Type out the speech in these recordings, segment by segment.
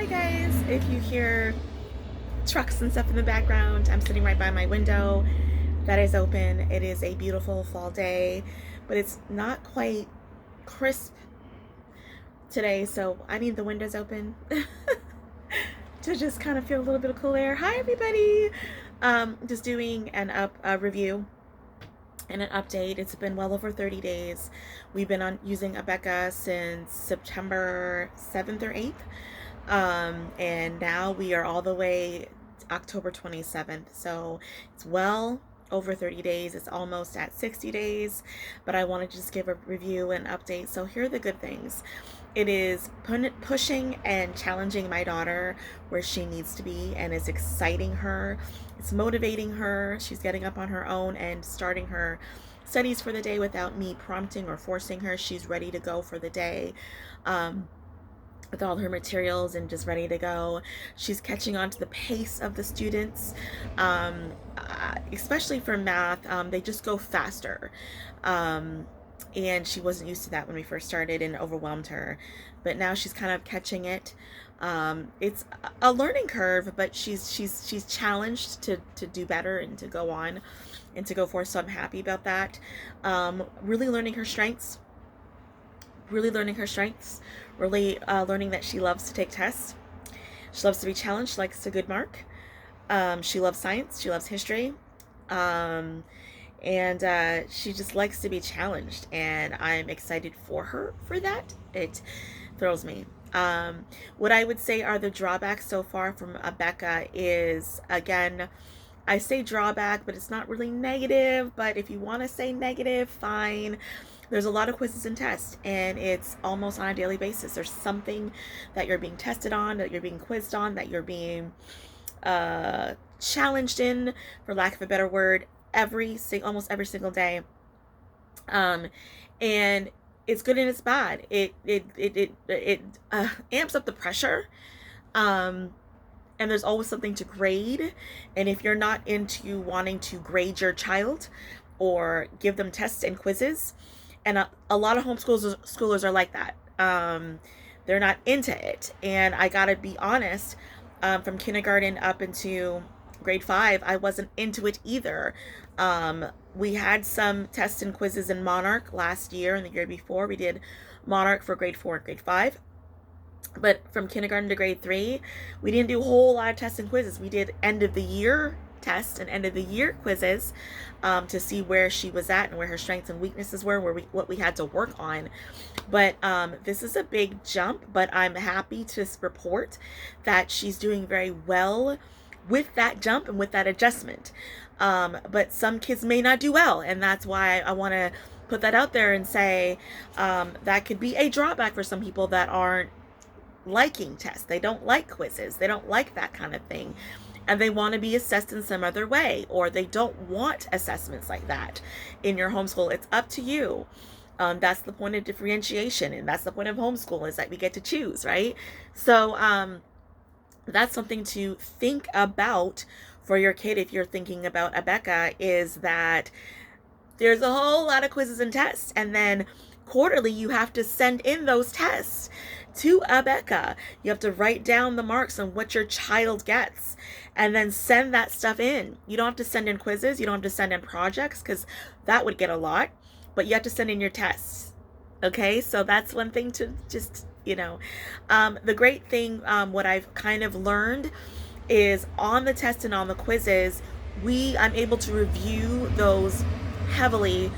guys, if you hear trucks and stuff in the background, I'm sitting right by my window that is open. It is a beautiful fall day, but it's not quite crisp today, so I need the windows open to just kind of feel a little bit of cool air. Hi everybody. Just doing a review and an update. It's been well over 30 days. We've been using Abeka since September 7th or 8th. And now we are all the way October 27th. So it's well over 30 days. It's almost at 60 days, but I want to just give a review and update. So here are the good things. It is pushing and challenging my daughter where she needs to be, and it's exciting her. It's motivating her. She's getting up on her own and starting her studies for the day without me prompting or forcing her. She's ready to go for the day. With all her materials and just ready to go. She's catching on to the pace of the students, especially for math. They just go faster. And she wasn't used to that when we first started and overwhelmed her. But now she's kind of catching it. It's a learning curve, but she's challenged to do better and to go on and to go forth. So I'm happy about that. Really learning her strengths. Really learning that she loves to take tests. She loves to be challenged. She likes a good mark. She loves science. She loves history. And she just likes to be challenged. And I'm excited for her for that. It thrills me. What I would say are the drawbacks so far from Abeka is, again, I say drawback, but it's not really negative. But if you want to say negative, fine. There's a lot of quizzes and tests, and it's almost on a daily basis. There's something that you're being tested on, that you're being quizzed on, that you're being challenged in, for lack of a better word, almost every single day. And it's good and it's bad. It amps up the pressure. And there's always something to grade. And if you're not into wanting to grade your child or give them tests and quizzes, and a lot of homeschoolers are like that. They're not into it. And I gotta be honest, from kindergarten up into grade 5, I wasn't into it either. We had some tests and quizzes in Monarch last year and the year before. We did Monarch for grade 4 and grade 5. But from kindergarten to grade 3, we didn't do a whole lot of tests and quizzes. We did end of the year tests and end of the year quizzes to see where she was at and where her strengths and weaknesses were, what we had to work on. But this is a big jump, but I'm happy to report that she's doing very well with that jump and with that adjustment. But some kids may not do well, and that's why I want to put that out there and say that could be a drawback for some people that aren't liking tests. They don't like quizzes. They don't like that kind of thing. And they want to be assessed in some other way, or they don't want assessments like that in your homeschool. It's up to you. That's the point of differentiation, and that's the point of homeschool, is that we get to choose, right? So that's something to think about for your kid if you're thinking about Abeka, is that there's a whole lot of quizzes and tests, and then quarterly you have to send in those tests to Abeka. You have to write down the marks on what your child gets and then send that stuff in. You don't have to send in quizzes. You don't have to send in projects, because that would get a lot, but you have to send in your tests. Okay, so that's one thing to just, the great thing, what I've kind of learned is on the test and on the quizzes, I'm able to review those heavily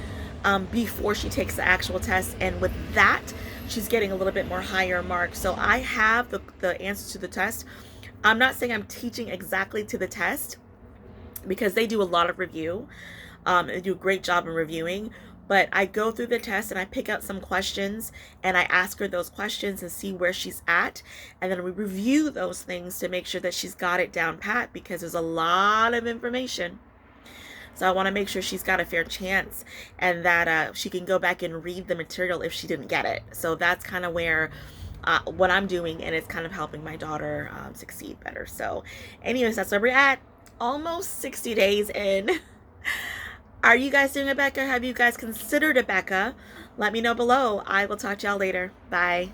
before she takes the actual test, and with that, she's getting a little bit more higher marks. So I have the answers to the test. I'm not saying I'm teaching exactly to the test, because they do a lot of review. They do a great job in reviewing. But I go through the test and I pick out some questions and I ask her those questions and see where she's at. And then we review those things to make sure that she's got it down pat, because there's a lot of information. So I want to make sure she's got a fair chance, and that she can go back and read the material if she didn't get it. So that's kind of where what I'm doing, and it's kind of helping my daughter succeed better. So anyways, that's where we're at. Almost 60 days in. Are you guys doing Abeka? Have you guys considered Abeka? Let me know below. I will talk to y'all later. Bye.